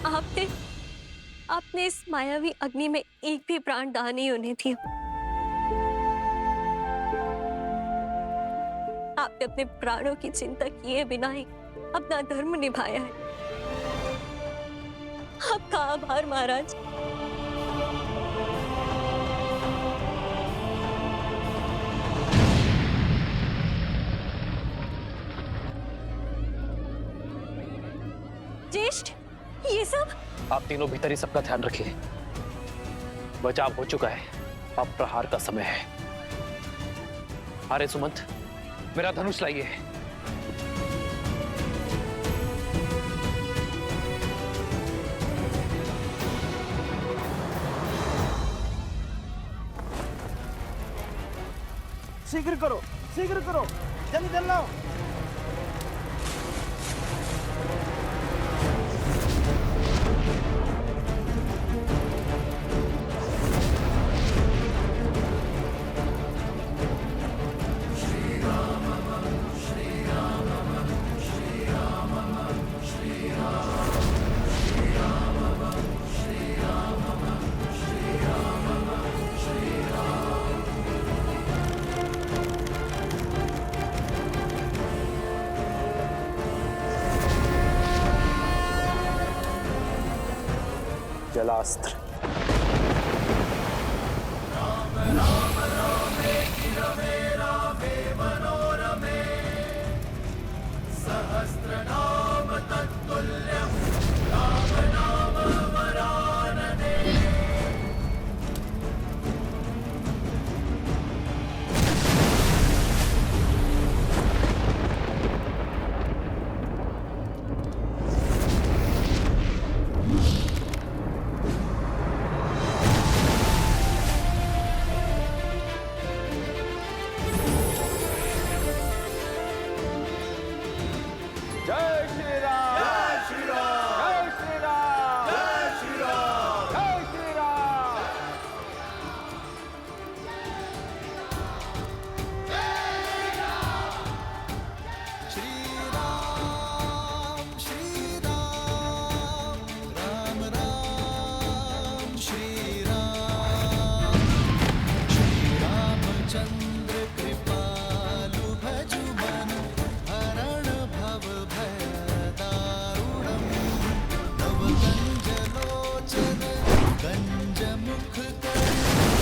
आपने आपने इस मायावी अग्नि में एक भी प्राण दान नहीं होने दिया। आपने अपने प्राणों की चिंता किए बिना ही अपना धर्म निभाया है। आपका आभार महाराज। ज्येष्ठ, ये सब? आप तीनों भीतर ही सबका ध्यान रखिए। बचाव हो चुका है, अब प्रहार का समय है। अरे सुमंत, मेरा धनुष लाइए। शीघ्र करो, शीघ्र करो, जल्दी जल्दी लाओ। जलास्त्र। जय श्री राम, जय श्री राम, जय श्री राम, जय श्री राम, जय श्री राम। श्री राम, श्री राम, राम राम, श्री राम। श्री रामचंद्र कृपालु भजु मन, हरण भव भय दारुणम्। नव गंज लोचन, गंज मुख कर,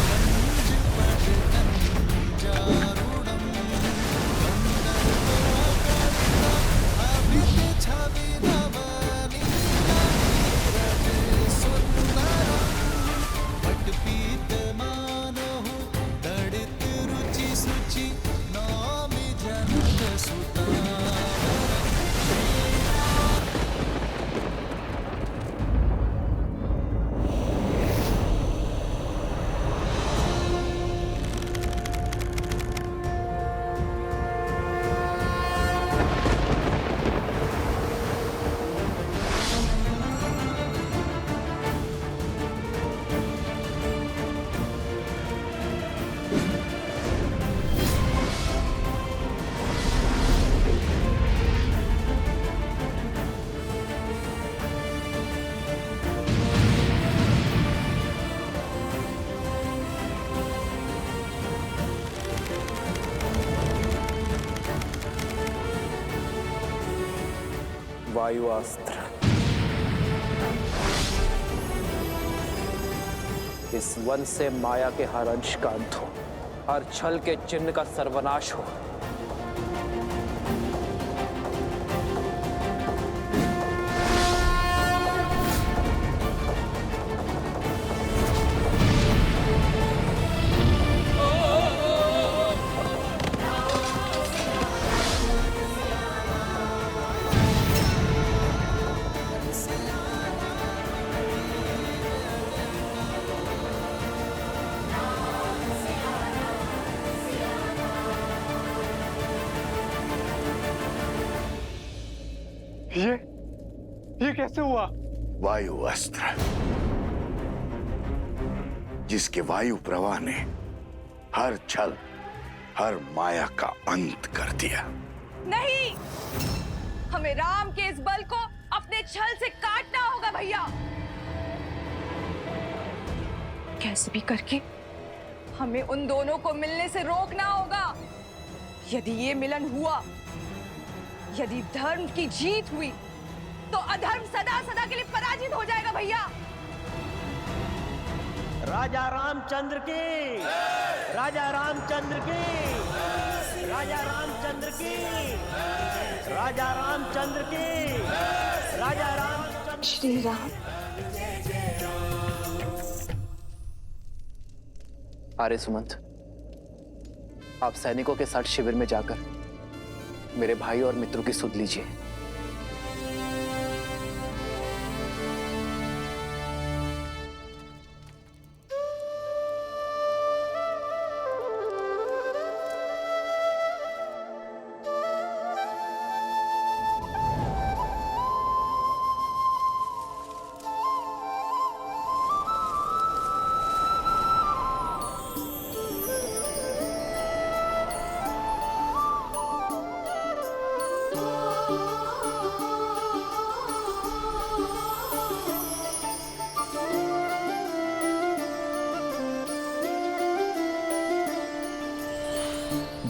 गंज पट गंजारुणम्। अभित छवि नव नीरज सुंदरम्। पट पीत मानहु, तड़ित रुचि सुचि, नौमि जनक सुतावरम्। वायुअस्त्र। इस वन से माया के हर अंश का अंत हो, हर छल के चिन्ह का सर्वनाश हो। ये कैसे हुआ? वायु अस्त्र, जिसके वायु प्रवाह ने हर छल, हर माया का अंत कर दिया। नहीं, हमें राम के इस बल को अपने छल से काटना होगा भैया। कैसे भी करके हमें उन दोनों को मिलने से रोकना होगा। यदि ये मिलन हुआ, यदि धर्म की जीत हुई, तो अधर्म सदा सदा के लिए पराजित हो जाएगा भैया। राजा रामचंद्र की, राजा रामचंद्र की, राजा रामचंद्र की, राजा रामचंद्र की, राजा रामचंद्र। श्री राम। आर्य सुमंत, आप सैनिकों के साथ शिविर में जाकर मेरे भाई और मित्रों की सुध लीजिए।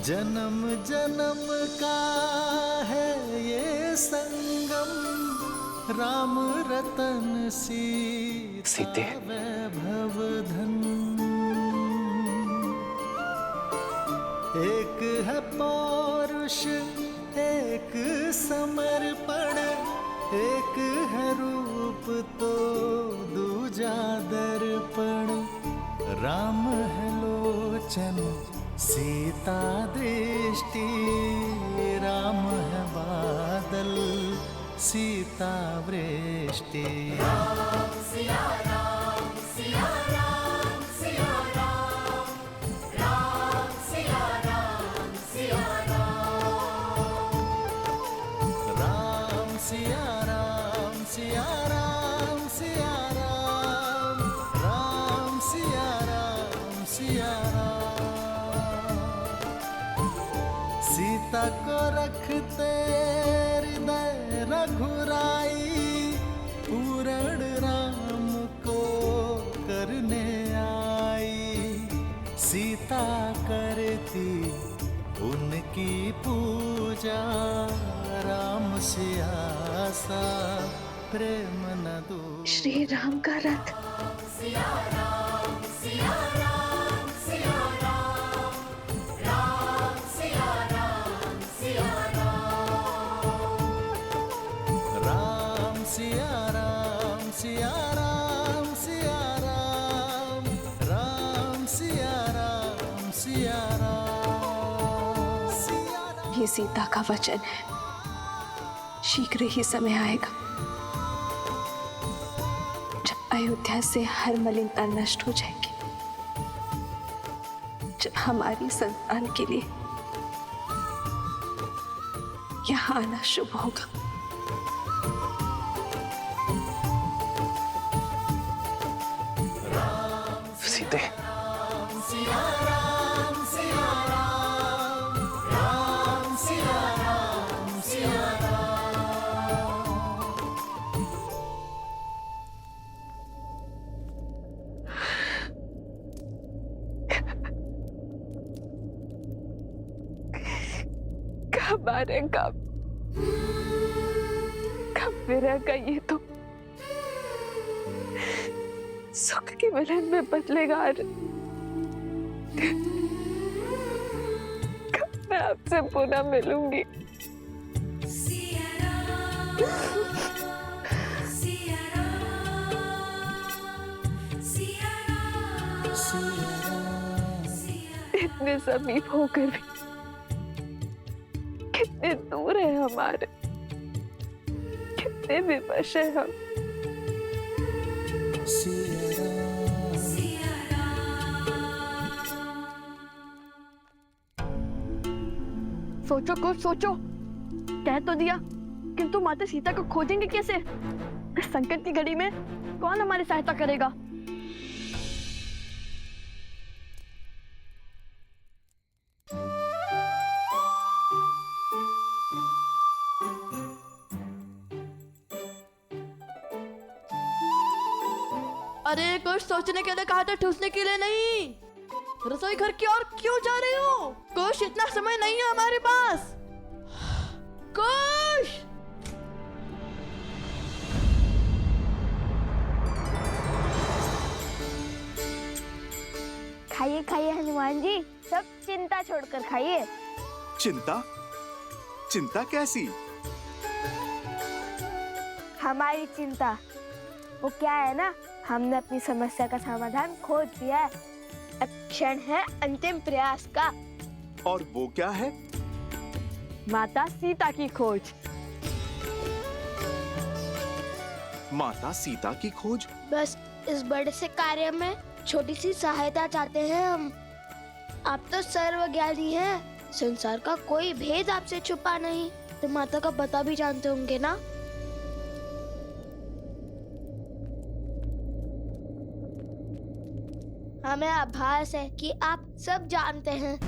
जन्म जन्म का है ये संगम, राम रतन सीते वैभव धन। एक है पौरुष, एक समर्पण, एक है रूप तो दूजा दर्पण। राम है लोचन सीता दृष्टि, राम है बादल सीता वृष्टि। राम सिया राम सिया राम सिया राम, राम सिया राम सिया राम, राम सिया राम सिया राम सिया राम, राम सिया राम सिया राम। सीता को रखते हृदय रघुराई, पूर्ण राम को करने आई। सीता करती उनकी पूजा, राम सिया सा प्रेम न दो। श्री राम का रथ। सिया राम सिया राम सिया राम, राम सिया राम सिया राम, राम सिया राम सिया राम सिया राम, राम सिया राम सिया राम। ये सीता का वचन है, शीघ्र ही समय आएगा जब अयोध्या से हर मलिनता नष्ट हो जाएगी, जब हमारी संतान के लिए यहाँ आना शुभ होगा। सीते, सिया राम सिया राम, राम सिया राम सिया राम। कब आरे कब विरह का ये तो सुख के मिलन में बदलेगा। कब मैं आपसे पुनः मिलूंगी। इतने समीप होकर भी कितने दूर है हमारे, कितने विवश है हम। सोचो कुछ सोचो। कह तो दिया, किंतु माता सीता को खोजेंगे कैसे? इस संकट की घड़ी में कौन हमारी सहायता करेगा? अरे कुछ सोचने के लिए कहा था, ठूसने के लिए नहीं। रसोई घर की ओर क्यों जा रही हो? कुछ इतना समय नहीं है हमारे पास। कुछ खाइए खाइए हनुमान जी, सब चिंता छोड़कर खाइए। चिंता? चिंता कैसी? हमारी चिंता वो क्या है ना, हमने अपनी समस्या का समाधान खोज लिया है। अब क्षण है अंतिम प्रयास का। और वो क्या है? माता सीता की खोज। माता सीता की खोज? बस इस बड़े से कार्य में छोटी सी सहायता चाहते हैं हम। आप तो सर्वज्ञानी हैं, संसार का कोई भेद आपसे छुपा नहीं, तो माता का पता भी जानते होंगे ना। हमें आभास है कि आप सब जानते हैं,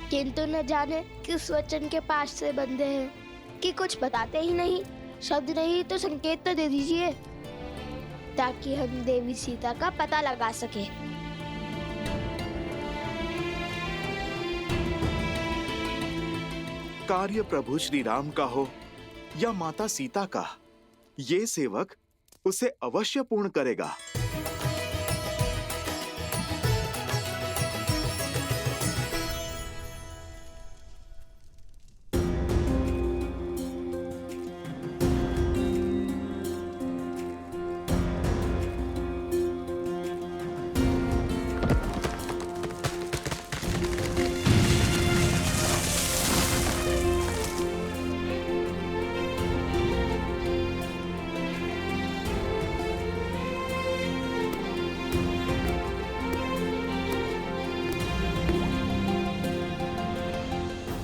किंतु न जाने किस वचन के पास से बंधे हैं कि कुछ बताते ही नहीं। शब्द नहीं तो संकेत तो दे दीजिए, ताकि हम देवी सीता का पता लगा सके। कार्य प्रभु श्री राम का हो या माता सीता का, ये सेवक उसे अवश्य पूर्ण करेगा।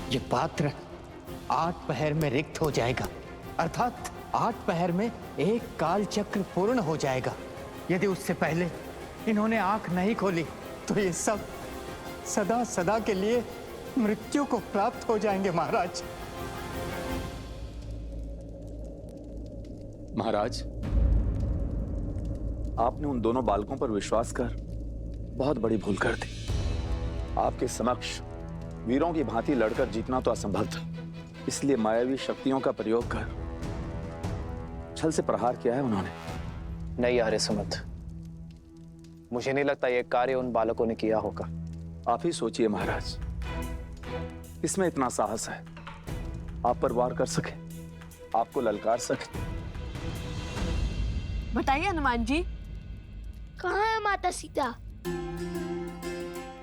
ये पात्र 8 पहर में रिक्त हो जाएगा, अर्थात 8 पहर में एक काल चक्र पूर्ण हो जाएगा। यदि उससे पहले इन्होंने आंख नहीं खोली तो ये सब सदा सदा के लिए मृत्यु को प्राप्त हो जाएंगे महाराज। महाराज, आपने उन दोनों बालकों पर विश्वास कर बहुत बड़ी भूल कर दी। आपके समक्ष वीरों की भांति लड़कर जीतना तो असंभव था, इसलिए मायावी शक्तियों का प्रयोग कर छल से प्रहार किया है उन्होंने। नहीं आर्य सुमंत, मुझे नहीं लगता यह कार्य उन बालकों ने किया होगा। आप ही सोचिए महाराज, इसमें इतना साहस है, आप पर वार कर सके, आपको ललकार सके। बताइए हनुमान जी, कहाँ है माता सीता?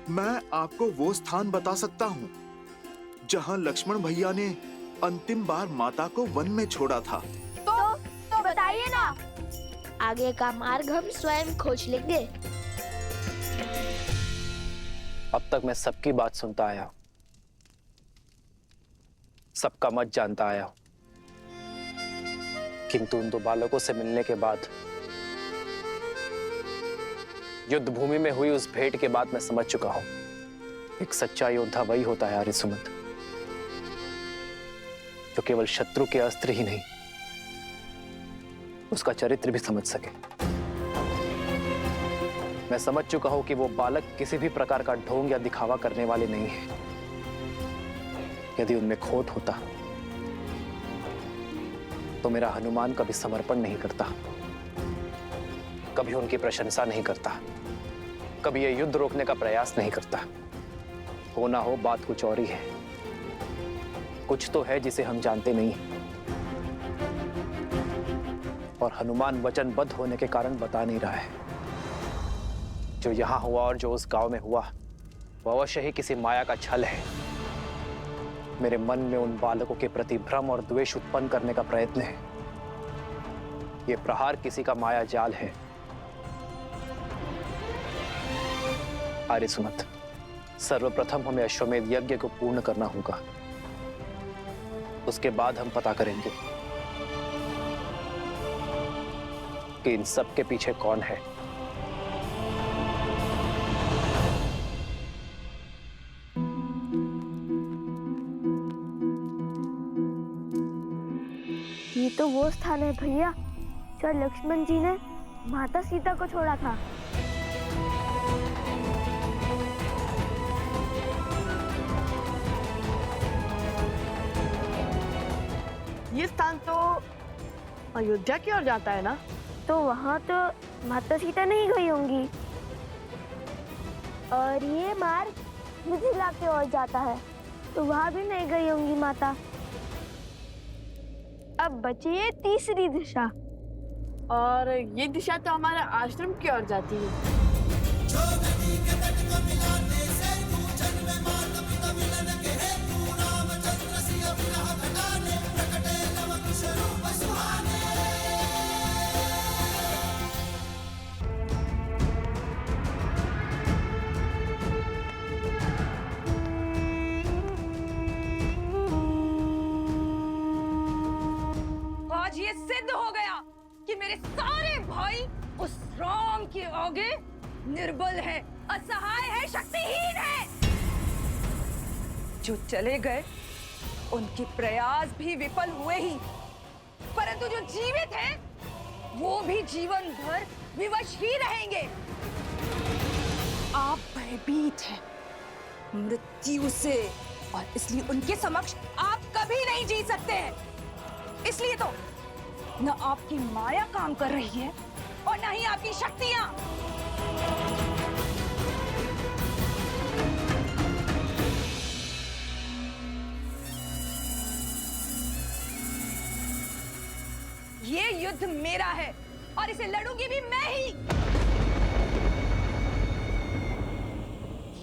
मैं आपको वो स्थान बता सकता हूँ जहाँ लक्ष्मण भैया ने अंतिम बार माता को वन में छोड़ा था। तो बताइए ना, आगे का मार्ग हम स्वयं खोज लेंगे। अब तक मैं सबकी बात सुनता आया हूं, सबका मत जानता आया हूं, किंतु उन 2 बालकों से मिलने के बाद, युद्ध भूमि में हुई उस भेंट के बाद मैं समझ चुका हूं, एक सच्चा योद्धा वही होता है आर्य सुमंत, जो केवल शत्रु के अस्त्र ही नहीं, उसका चरित्र भी समझ सके। मैं समझ चुका हूं कि वो बालक किसी भी प्रकार का ढोंग या दिखावा करने वाले नहीं है। यदि उनमें खोट होता तो मेरा हनुमान कभी समर्पण नहीं करता, कभी उनकी प्रशंसा नहीं करता, कभी ये युद्ध रोकने का प्रयास नहीं करता। हो ना हो, बात कुछ और ही है। कुछ तो है जिसे हम जानते नहीं, और हनुमान वचनबद्ध होने के कारण बता नहीं रहा है। जो यहां हुआ और जो उस गांव में हुआ, वो अवश्य ही किसी माया का छल है। मेरे मन में उन बालकों के प्रति भ्रम और द्वेष उत्पन्न करने का प्रयत्न है। ये प्रहार किसी का माया जाल है। आर्य सुमंत, सर्वप्रथम हमें अश्वमेध यज्ञ को पूर्ण करना होगा, उसके बाद हम पता करेंगे कि इन सब के पीछे कौन है। ये तो वो स्थान है भैया, जो लक्ष्मण जी ने माता सीता को छोड़ा था। ये स्थान तो अयोध्या की ओर जाता है ना? तो वहाँ तो माता सीता नहीं गई होंगी। और ये मार्ग मिथिला की ओर जाता है, तो वहाँ भी नहीं गई होंगी माता। अब बची है तीसरी दिशा। और ये दिशा तो हमारे आश्रम की ओर जाती है। आज ये सिद्ध हो गया कि मेरे सारे भाई उस राम के आगे निर्बल है, असहाय है, शक्तिहीन है। जो चले गए उनके प्रयास भी विफल हुए ही, परंतु जो जीवित हैं वो भी जीवन भर विवश ही रहेंगे। आप भयभीत हैं मृत्यु से, और इसलिए उनके समक्ष आप कभी नहीं जी सकते हैं। इसलिए तो न आपकी माया काम कर रही है और न ही आपकी शक्तियां। ये युद्ध मेरा है और इसे लड़ूंगी भी मैं ही।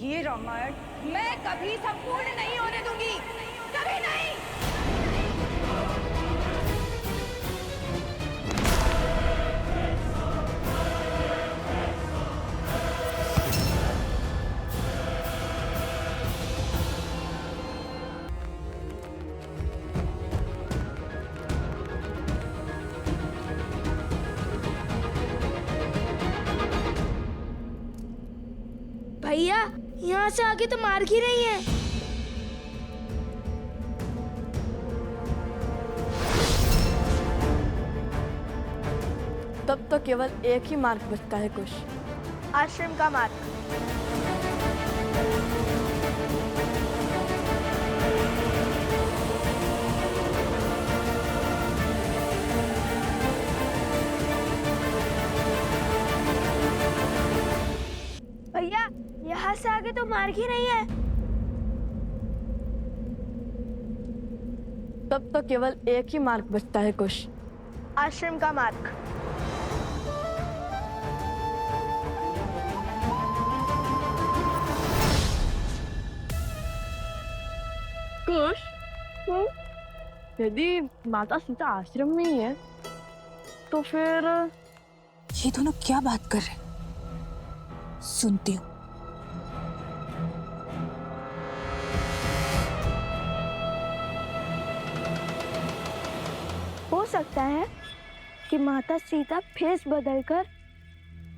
ये रामायण मैं कभी संपूर्ण नहीं होने दूंगी, कभी नहीं। भैया, यहाँ से आगे तो मार्ग ही नहीं है। तब तो केवल एक ही मार्ग बचता है कुश, आश्रम का मार्ग। भैया, यहाँ से आगे तो मार्ग ही नहीं है। तब तो केवल एक ही मार्ग बचता है कुश, आश्रम का मार्ग। कुश, यदि माता सीता आश्रम में ही है तो फिर ये दोनों क्या बात कर रहे हैं? सुनती हूँ। हो सकता है कि माता सीता भेष बदलकर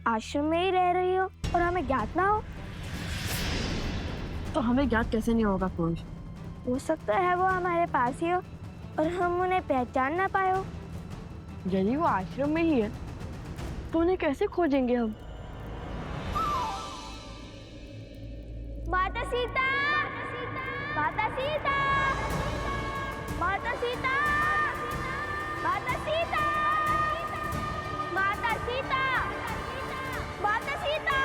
आश्रम में ही रह रही हो और हमें ज्ञात ना हो। तो हमें ज्ञात कैसे नहीं होगा कुश? हो सकता है वो हमारे पास ही हो और हम उन्हें पहचान ना पाए हो। यदि वो आश्रम में ही है तो उन्हें कैसे खोजेंगे हम? माता सीता, माता सीता, माता सीता, माता सीता, माता सीता, माता सीता।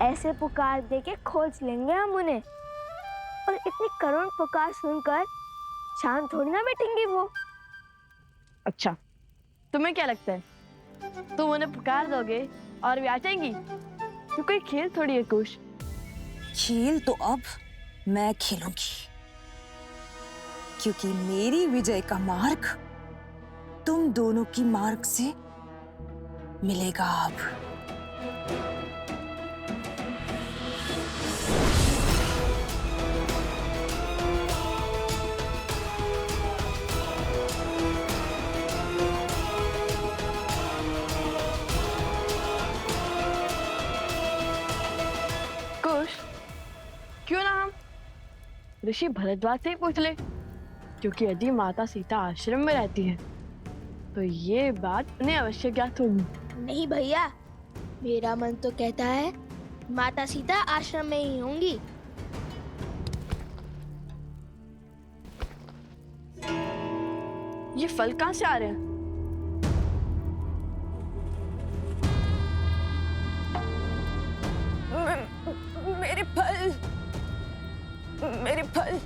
ऐसे पुकार दे के खोज लेंगे हम उन्हें। और इतनी करुण पुकार सुनकर शांत थोड़ी ना बैठेंगी वो। अच्छा, तुम्हें क्या लगता है, तुम उन्हें पुकार दोगे और वे आ जाएंगी? तो कोई खेल थोड़ी है कुश। खेल तो अब मैं खेलूंगी, क्योंकि मेरी विजय का मार्ग तुम दोनों की मार्ग से मिलेगा अब। कुश, क्यों ना हम ऋषि भरद्वाज से ही पूछ ले, क्योंकि यदि माता सीता आश्रम में रहती है तो ये बात उन्हें अवश्य ज्ञात होगी। नहीं भैया, मेरा मन तो कहता है माता सीता आश्रम में ही होंगी। ये फल कहाँ से आ रहे हैं? मेरे फल, मेरे फल।